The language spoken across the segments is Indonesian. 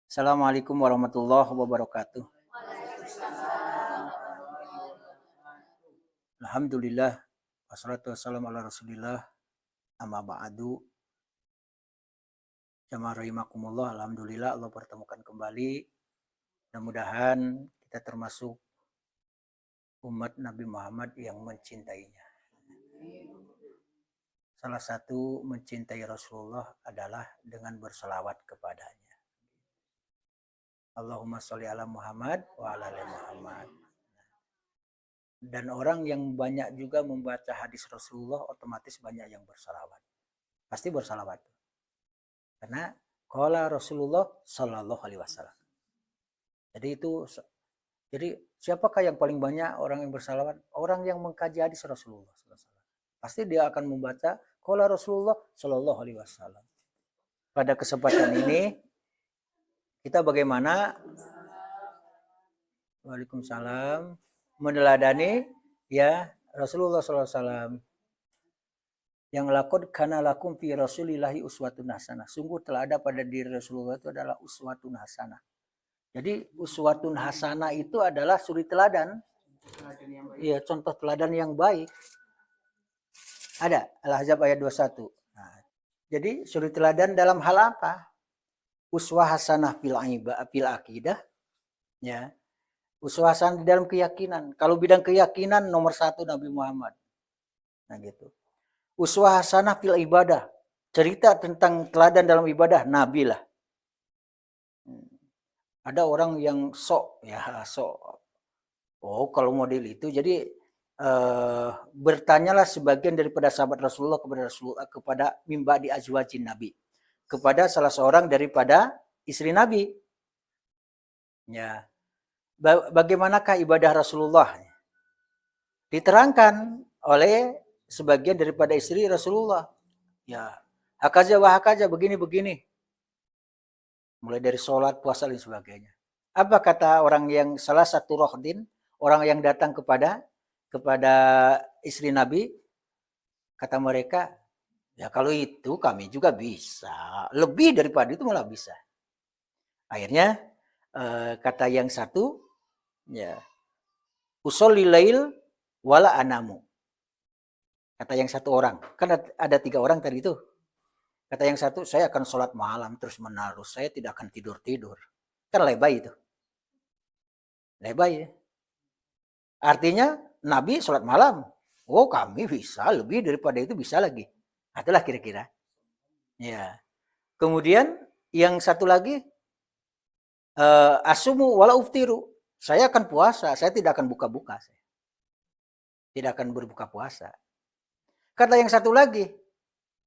Assalamualaikum warahmatullahi wabarakatuh. Alhamdulillah wassalatu wassalamu ala Rasulillah amma ba'du. Jamaah rahimakumullah, alhamdulillah Allah pertemukan kembali. Mudah-mudahan kita termasuk umat Nabi Muhammad yang mencintainya. Salah satu mencintai Rasulullah adalah dengan berselawat kepadanya. Allahumma sholli ala Muhammad wa ala ali Muhammad. Dan orang yang banyak juga membaca hadis Rasulullah otomatis banyak yang bersalawat. Pasti bersalawat. Karena qala Rasulullah sallallahu alaihi wasallam. Jadi siapakah yang paling banyak orang yang bersalawat? Orang yang mengkaji hadis Rasulullah sallallahu alaihi wasallam. Pasti dia akan membaca qala Rasulullah sallallahu alaihi wasallam. Pada kesempatan ini kita bagaimana Waalaikumsalam meneladani ya Rasulullah SAW yang lakon kana lakum fi rasulillahi uswatun hasanah. Sungguh telah ada pada diri Rasulullah itu adalah uswatun hasanah. Jadi uswatun hasanah itu adalah suri teladan. Iya, contoh teladan yang baik. Ada Al-Ahzab ayat 21. Nah, jadi suri teladan dalam hal apa? Uswah hasanah fil aqidah ya. Uswah hasanah di dalam keyakinan. Kalau bidang keyakinan nomor 1 Nabi Muhammad. Nah gitu. Uswah hasanah fil ibadah. Cerita tentang teladan dalam ibadah Nabi lah. Ada orang yang sok. Oh kalau model itu jadi bertanyalah sebagian daripada sahabat Rasulullah kepada mimba di azwajin Nabi. Kepada salah seorang daripada istri Nabi. Ya. Bagaimanakah ibadah Rasulullah? Diterangkan oleh sebagian daripada istri Rasulullah. Ya, hakaza wa hakaza begini-begini. Mulai dari sholat, puasa dan sebagainya. Apa kata orang yang salah satu rohdin, orang yang datang kepada istri Nabi, kata mereka, ya kalau itu kami juga bisa. Lebih daripada itu malah bisa. Akhirnya kata yang satu, ya, usolli lail wala anamu. Kata yang satu orang, kan ada 3 orang tadi itu. Kata yang satu, saya akan sholat malam terus menerus, saya tidak akan tidur-tidur. Kan lebay itu. Lebay ya. Artinya Nabi sholat malam. Oh kami bisa, lebih daripada itu bisa lagi. Itulah kira-kira. Ya. Kemudian yang satu lagi, asumu wala uftiru. Saya akan puasa, saya tidak akan buka-buka. Tidak akan berbuka puasa. Kata yang satu lagi,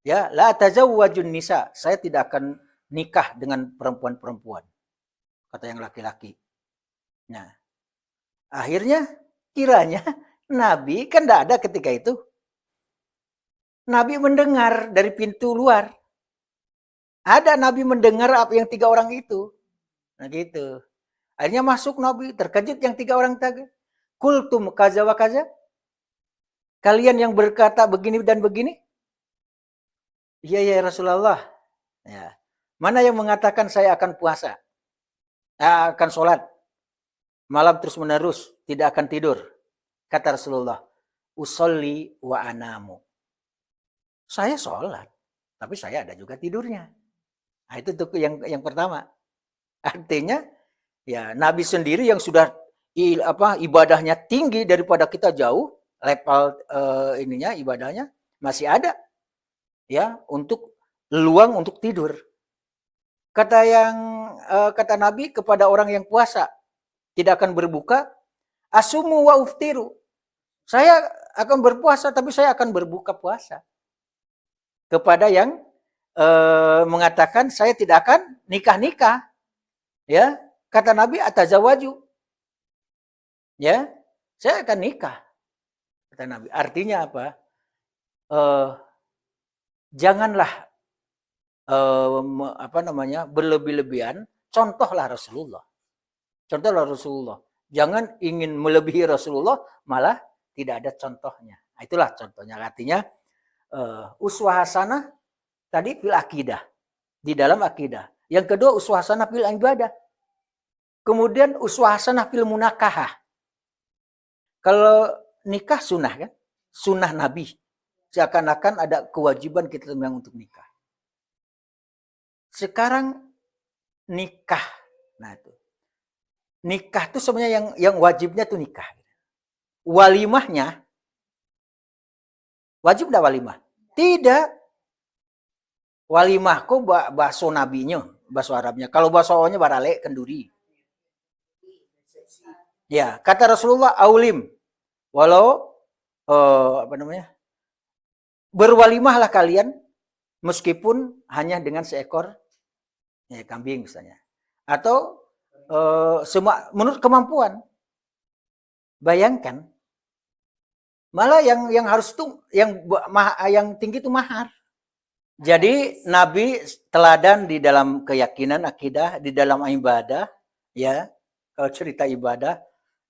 ya, la tazawwajun nisa. Saya tidak akan nikah dengan perempuan-perempuan. Kata yang laki-laki. Nah, akhirnya kiranya Nabi kan tidak ada ketika itu. Nabi mendengar dari pintu luar. Ada Nabi mendengar apa yang 3 orang itu. Nah gitu. Akhirnya masuk Nabi, terkejut yang 3 orang tadi. Kultum kaza wa kaza. Kalian yang berkata begini dan begini? Iya ya Rasulullah. Ya. Mana yang mengatakan saya akan puasa? Akan sholat. Malam terus menerus, tidak akan tidur. Kata Rasulullah, usolli wa anamu. Saya sholat, tapi saya ada juga tidurnya. Nah, itu tuh yang pertama. Artinya ya Nabi sendiri yang sudah ibadahnya tinggi daripada kita jauh, level ibadahnya masih ada ya untuk luang untuk tidur. Kata Nabi kepada orang yang puasa tidak akan berbuka, asumu wa uftiru. Saya akan berpuasa tapi saya akan berbuka puasa. Kepada yang mengatakan saya tidak akan nikah-nikah. Ya, kata Nabi atazawaju. Ya, saya akan nikah. Kata Nabi. Artinya apa? Janganlah berlebih-lebihan. Contohlah Rasulullah. Jangan ingin melebihi Rasulullah, malah tidak ada contohnya. Itulah contohnya. Artinya uswah hasanah tadi fil akidah. Di dalam akidah. Yang kedua uswah hasanah fil ibadah. Kemudian uswah hasanah fil munakahah. Kalau nikah sunnah kan? Sunnah Nabi. Seakan-akan ada kewajiban kita memang untuk nikah. Sekarang nikah. Nah itu. Nikah itu sebenarnya yang wajibnya tuh nikah. Walimahnya wajib enggak walimah? Tidak. Walimah kok bahasa nabinya, bahasa Arabnya. Kalau bahasa Awalnya barale kenduri. Ya, kata Rasulullah aulim. Walau berwalimahlah kalian meskipun hanya dengan seekor kambing misalnya. Atau semua menurut kemampuan. Bayangkan malah yang harus tuh yang tinggi itu mahar. Jadi Nabi teladan di dalam keyakinan akidah, di dalam ibadah, ya. Kalau cerita ibadah,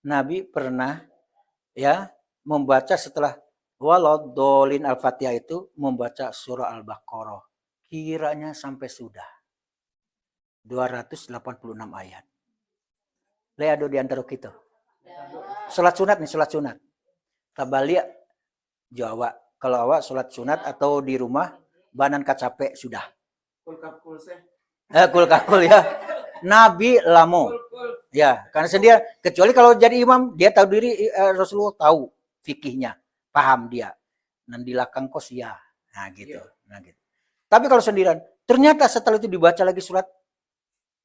Nabi pernah ya membaca setelah waladhdallin Al-Fatihah itu membaca surah Al-Baqarah. Kiranya sampai sudah 286 ayat. Leado di antara kita. Salat sunat nih, salat sunat. Tabalia Jawa. Kalau awak salat sunat atau di rumah banan kacapek sudah. Kul ya. Nabi lamo. Ya, karena sendiri kecuali kalau jadi imam dia tahu diri Rasulullah tahu fikihnya, paham dia. Nanti lakang kos ya. Nah gitu. Nah gitu. Tapi kalau sendirian, ternyata setelah itu dibaca lagi surat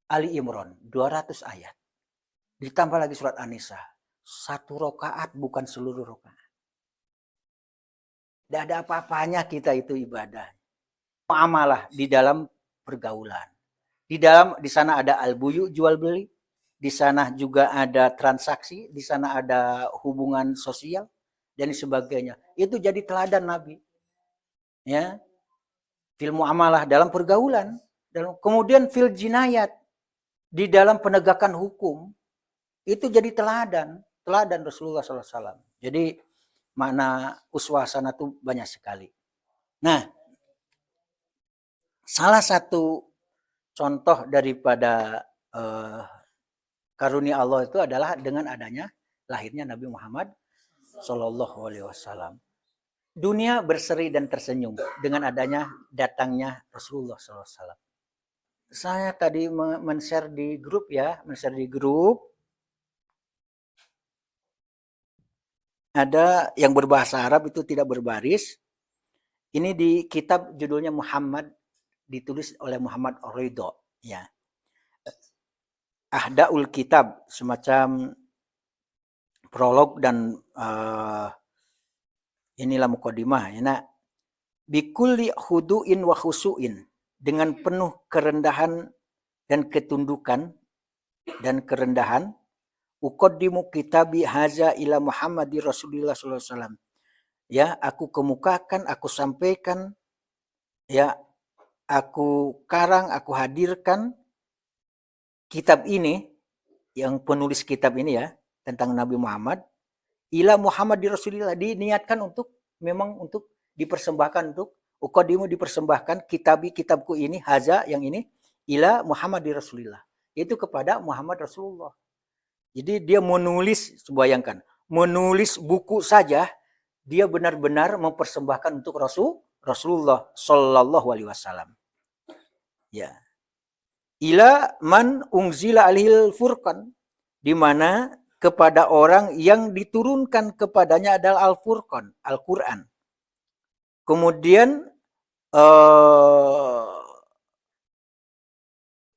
Ali Imran 200 ayat. Ditambah lagi surat An-Nisa. 1 rakaat bukan seluruh rakaat. Tidak ada apa-apanya kita itu ibadah. Muamalah di dalam pergaulan. Di sana ada al-buyu, jual beli. Di sana juga ada transaksi, di sana ada hubungan sosial dan sebagainya. Itu jadi teladan Nabi. Ya. Fil muamalah dalam pergaulan, kemudian fil jinayat di dalam penegakan hukum. Itu jadi teladan Rasulullah SAW. Jadi makna uswah hasanah itu banyak sekali. Nah, salah satu contoh daripada karunia Allah itu adalah dengan adanya lahirnya Nabi Muhammad Shallallahu Alaihi Wasallam. Dunia berseri dan tersenyum dengan adanya datangnya Rasulullah SAW. Saya tadi men-share di grup ya, ada yang berbahasa Arab itu tidak berbaris. Ini di kitab judulnya Muhammad, ditulis oleh Muhammad Ridho, ya. Ahdaul Kitab, semacam prolog dan inilah mukadimah. Ya, bikulli huduin wa khusuin, dengan penuh kerendahan dan ketundukan dan kerendahan. Uqaddimu kitabi haza ila Muhammadi Rasulillah sallallahu alaihi wasallam. Ya, aku kemukakan, aku sampaikan, ya, aku karang, aku hadirkan kitab ini, yang penulis kitab ini ya, tentang Nabi Muhammad, ila Muhammad di Rasulillah, diniatkan untuk dipersembahkan untuk uqaddimu, dipersembahkan kitabku ini, haza yang ini, ila Muhammad di Rasulillah, itu kepada Muhammad Rasulullah. Jadi dia menulis, bayangkan, menulis buku saja, dia benar-benar mempersembahkan untuk Rasulullah Sallallahu Alaihi Wasallam. Ya. Ila man unzila alihil furqan, di mana kepada orang yang diturunkan kepadanya adalah Al-Furqan, Al-Quran. Kemudian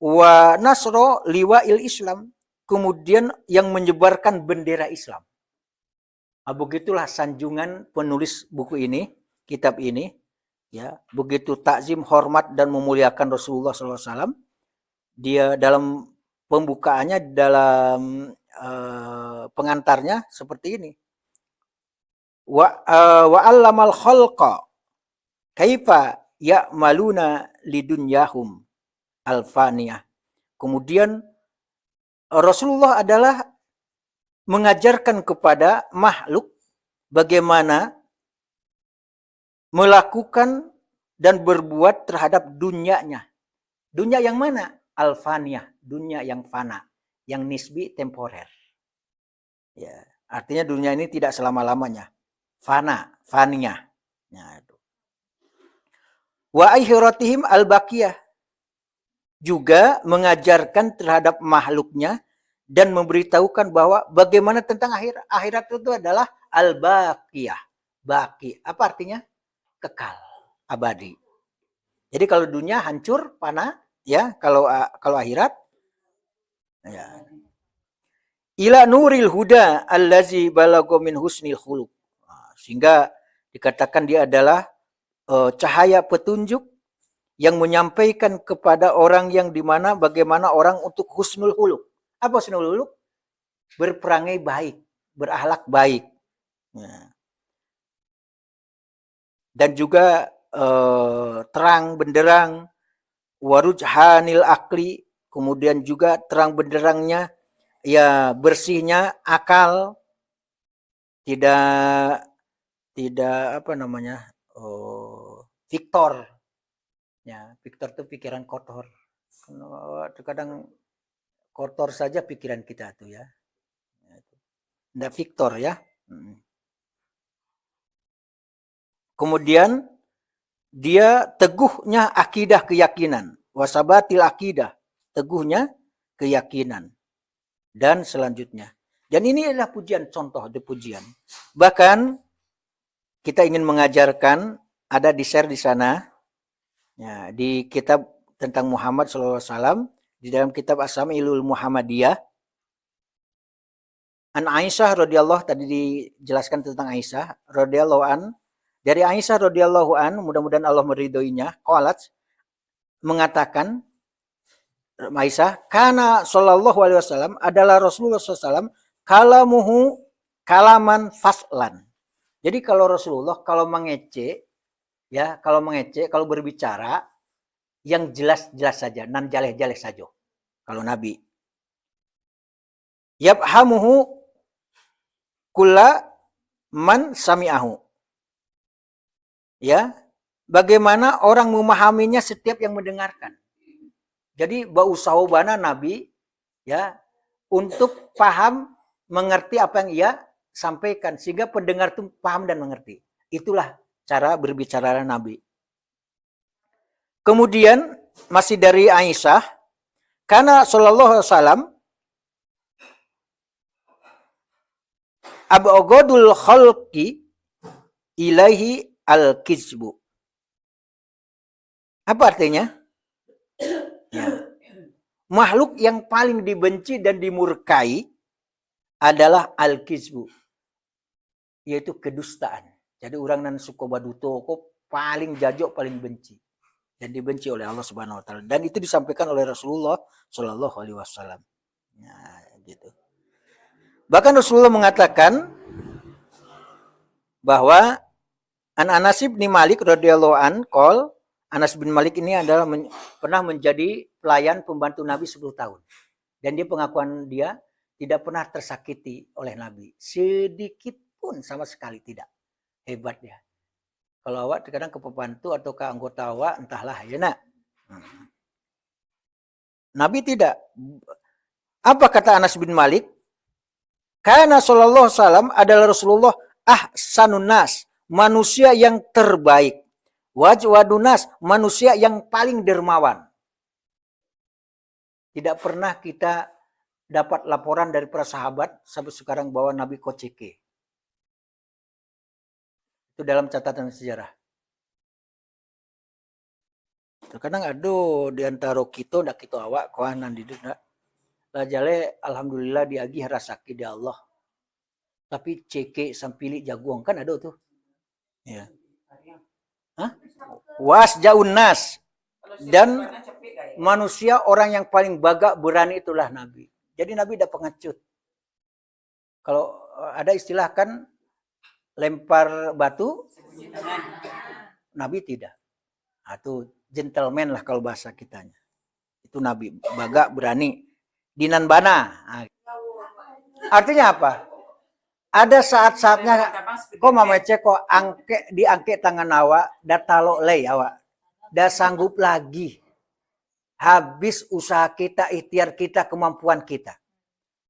wa nasro liwa'il Islam, kemudian yang menyebarkan bendera Islam. Nah, begitulah sanjungan penulis buku ini, kitab ini, ya, begitu takzim, hormat dan memuliakan Rasulullah SAW. Dia dalam pembukaannya, dalam pengantarnya seperti ini. Wa allamal khalqa kaifa ya'maluna lidunyahum alfaniyah. Kemudian Rasulullah adalah mengajarkan kepada makhluk bagaimana melakukan dan berbuat terhadap dunianya. Dunia yang mana? al-faniyah, dunia yang fana, yang nisbi temporer. Ya, artinya dunia ini tidak selama-lamanya. Fana, faniyah. Nah, itu. Wa akhiratihim al-baqiyah, juga mengajarkan terhadap makhluknya dan memberitahukan bahwa bagaimana tentang akhirat. Akhirat itu adalah al-baqiyah. Baqi, apa artinya? Kekal, abadi. Jadi kalau dunia hancur, panah, ya, kalau akhirat, ya. Ila nuril huda allazi balago min husnil khuluq. Sehingga dikatakan dia adalah cahaya petunjuk yang menyampaikan kepada orang yang dimana bagaimana orang untuk husnul khuluq. Apa husnul khuluq? Berperangai baik, berakhlak baik. Ya. Dan juga terang benderang warujhanil akli, kemudian juga terang benderangnya ya bersihnya akal, tidak apa namanya, Victor, ya Victor itu pikiran kotor, kadang kotor saja pikiran kita tuh ya, nggak Victor ya. Kemudian dia teguhnya akidah keyakinan, wasabatil akidah, teguhnya keyakinan, dan selanjutnya. Dan ini adalah pujian, contoh di pujian. Bahkan kita ingin mengajarkan, ada di share di sana, ya, di kitab tentang Muhammad SAW, di dalam kitab As-Sama'ilul Muhammadiyah, An Aisyah radhiyallahu, tadi dijelaskan tentang Aisyah radhiyallahu an, dari Aisyah radhiyallahu an, mudah-mudahan Allah meridhoinya, qalat, mengatakan Aisyah, kana sallallahu alaihi wasallam, adalah Rasulullah SAW kalamuhu kalaman faslan. Jadi kalau Rasulullah kalau mengece, ya, kalau berbicara yang jelas-jelas saja, nan jaleh-jaleh saja. Kalau Nabi. Yabhamuhu kulla man sami'ahu. Ya, bagaimana orang memahaminya setiap yang mendengarkan. Jadi bau sahobana Nabi, ya, untuk paham, mengerti apa yang ia sampaikan, sehingga pendengar itu paham dan mengerti. Itulah cara berbicara Nabi. Kemudian masih dari Aisyah, karena sallallahu alaihi wasallam abghadul khalqi ilaihi al-kizbu. Apa artinya? Ya. Makhluk yang paling dibenci dan dimurkai adalah al-kizbu, yaitu kedustaan. Jadi orang nan suka baduto kok paling jajok, paling benci, dan dibenci oleh Allah Subhanahu wa taala. Dan itu disampaikan oleh Rasulullah Shallallahu alaihi wasallam. Nah, gitu. Bahkan Rasulullah mengatakan bahwa Anas bin Malik radhiyallahu an qol, Anas bin Malik ini adalah pernah menjadi pelayan pembantu Nabi 10 tahun. Dan dia pengakuan dia tidak pernah tersakiti oleh Nabi. Sedikit pun, sama sekali tidak. Hebat ya. Kalau awak kadang ke pembantu atau ke anggota awak, entahlah ya nak. Nabi tidak. Apa kata Anas bin Malik? Karena sallallahu alaihi wasallam adalah Rasulullah ahsanun nas, manusia yang terbaik. Wajwadunas, manusia yang paling dermawan. Tidak pernah kita dapat laporan dari para sahabat sampai sekarang bahwa Nabi koceke. Itu dalam catatan sejarah. Terkadang aduh di antara kita ndak kita awak kohanan di dunia. Lajale alhamdulillah diagih rasaki di Allah. Tapi ceke sampili jaguang kan ada tuh. Ya. Hah? Was jaun nas, dan manusia orang yang paling bagak berani itulah Nabi. Jadi Nabi tidak pengecut. Kalau ada istilah kan lempar batu, Nabi tidak. Itu gentleman lah kalau bahasa kitanya. Itu Nabi bagak berani. Dinan bana. Artinya apa? Ada saat-saatnya kok mamece kok diangke tangan awak, da talo lay awak, da sanggup lagi. habis usaha kita, ikhtiar kita, kemampuan kita,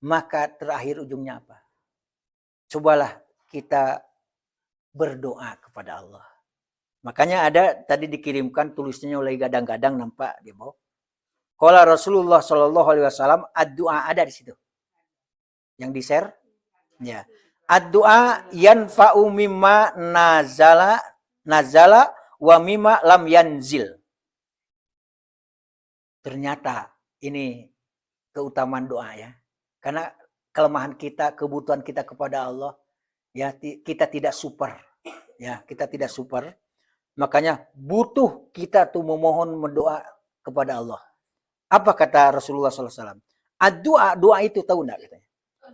maka terakhir ujungnya apa? Cobalah kita berdoa kepada Allah. Makanya ada tadi dikirimkan tulisnya oleh gadang-gadang, nampak di bawah. Qala Rasulullah Shallallahu Alaihi Wasallam, ad-doa ada di situ. Yang di-share, ya. Ad-doa yanfa'u mimma nazala wa mimma lam yanzil. Ternyata ini keutamaan doa ya. Karena kelemahan kita, kebutuhan kita kepada Allah, ya kita tidak super. Ya, kita tidak super. Makanya butuh kita tuh memohon, mendoa kepada Allah. Apa kata Rasulullah SAW? Ad-doa, doa itu tahu enggak katanya?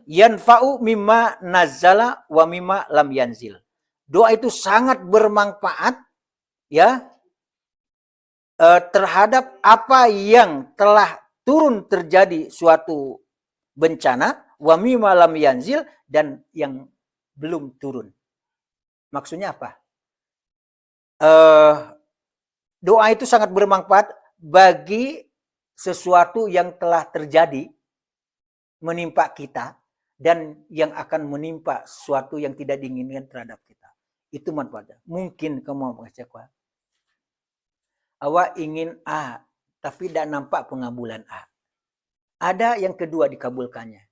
Yanfa'u mimma nazala wa mimma lam yanzil. Doa itu sangat bermanfaat ya terhadap apa yang telah turun terjadi suatu bencana, wa mimma lam yanzil, dan yang belum turun. Maksudnya apa? Doa itu sangat bermanfaat bagi sesuatu yang telah terjadi menimpa kita dan yang akan menimpa sesuatu yang tidak diinginkan terhadap kita. Itu manfaatnya. Mungkin kamu mengatakan, awak ingin A, tapi tidak nampak pengabulan A. Ada yang kedua dikabulkannya.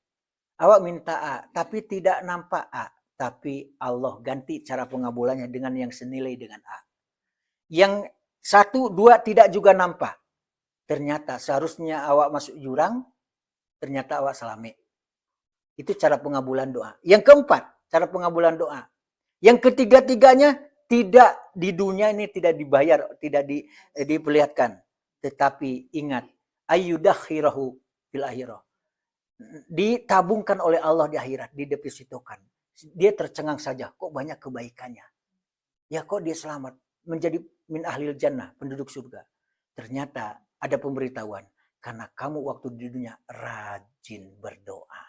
Awak minta A, tapi tidak nampak A. Tapi Allah ganti cara pengabulannya dengan yang senilai dengan A. Yang 1, 2 tidak juga nampak. Ternyata seharusnya awak masuk jurang, ternyata awak selamat. Itu cara pengabulan doa. Yang keempat, cara pengabulan doa. Yang ketiga-tiganya tidak di dunia ini tidak dibayar, tidak diperlihatkan. Tetapi ingat, ayyudakhirahu fil akhirah. Ditabungkan oleh Allah di akhirat, didepositokan. Dia tercengang saja, kok banyak kebaikannya. Ya kok dia selamat, menjadi min ahlil jannah, penduduk surga. Ternyata ada pemberitahuan, karena kamu waktu di dunia rajin berdoa.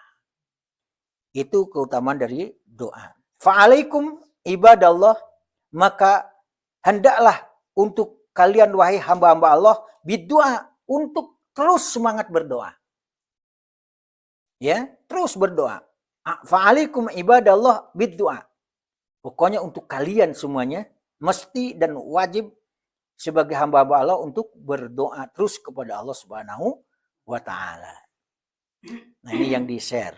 Itu keutamaan dari doa. Fa'alaikum ibadallah, maka hendaklah untuk kalian wahai hamba-hamba Allah berdoa, untuk terus semangat berdoa. Ya, terus berdoa. Fa'alaikum ibadallah berdoa. Pokoknya untuk kalian semuanya mesti dan wajib sebagai hamba-hamba Allah untuk berdoa terus kepada Allah Subhanahu wa taala. Nah, ini yang di-share.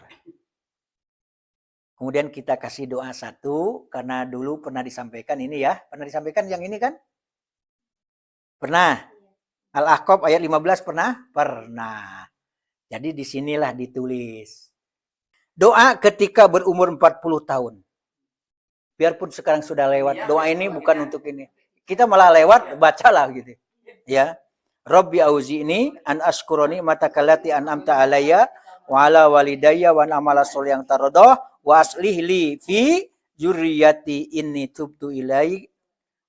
Kemudian kita kasih doa satu, karena dulu pernah disampaikan ini ya. Pernah disampaikan yang ini kan? Pernah. Al-Ahqaf ayat 15 pernah? Pernah. Jadi disinilah ditulis. Doa ketika berumur 40 tahun. Biarpun sekarang sudah lewat, doa ini bukan untuk ini. Kita malah lewat, bacalah gitu. Ya. Rabbi auzi'ni an ashkurani matakallati an'amta alayya wa ala walidayya wa amala sholih yang taradah wa aslih li fi dzurriyyati inni tubtu ilai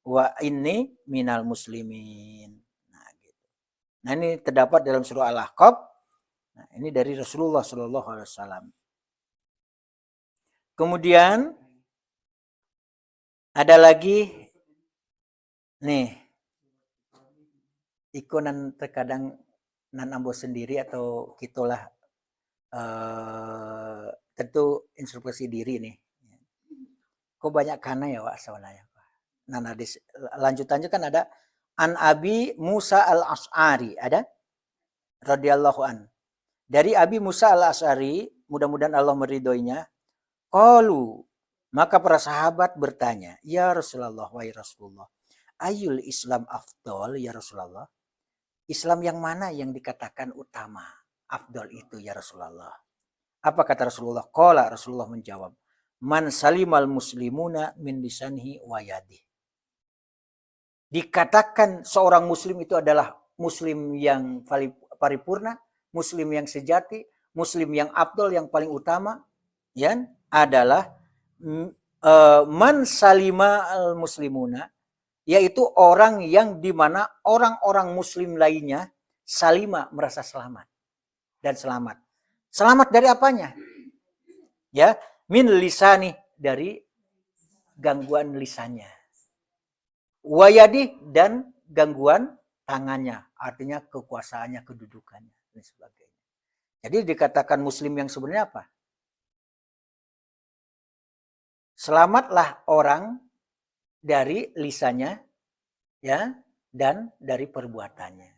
wa inni minal muslimin. Nah, gitu. Nah, ini terdapat dalam surah Al-Ahqaf. Nah, ini dari Rasulullah sallallahu alaihi wasallam. Kemudian ada lagi nih, ikonan terkadang nan ambo sendiri atau kitulah tentu introspeksi diri nih. Kok banyak kana ya Wak sebenarnya. Nah, lanjutannya kan ada An Abi Musa al-Ash'ari, ada radhiyallahu an. Dari Abi Musa al-Ash'ari, mudah-mudahan Allah meridhoinya, qalu, maka para sahabat bertanya, ya Rasulullah, wahai Rasulullah, ayul Islam afdol ya Rasulullah? Islam yang mana yang dikatakan utama, afdol itu ya Rasulullah? Apa kata Rasulullah? Qala, Rasulullah menjawab, man salimal muslimuna min lisanihi wa yadihi. Dikatakan seorang muslim itu adalah muslim yang paripurna, muslim yang sejati, muslim yang afdol, yang paling utama, ya, adalah man salima al muslimuna, yaitu orang yang dimana orang-orang muslim lainnya salima, merasa selamat dan selamat. Selamat dari apanya? Ya, min lisani, dari gangguan lisannya. Wayadi, dan gangguan tangannya, artinya kekuasaannya, kedudukannya dan sebagainya. Jadi dikatakan muslim yang sebenarnya apa? Selamatlah orang dari lisannya, ya, dan dari perbuatannya.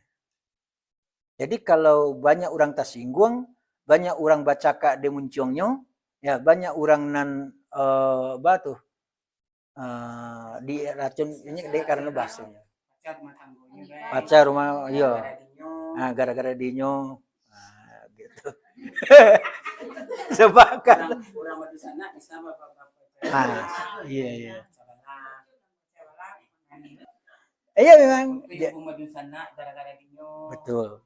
Jadi kalau banyak orang tersinggung, banyak orang baca kak demunciongnya, ya banyak orang nan batu di racun ini dia karena bahasanya. Pacar rumah, iya. Nah, gara-gara dinyo, nah, gitu. Sepakat. Ah, iya iya. Iya memang. Betul.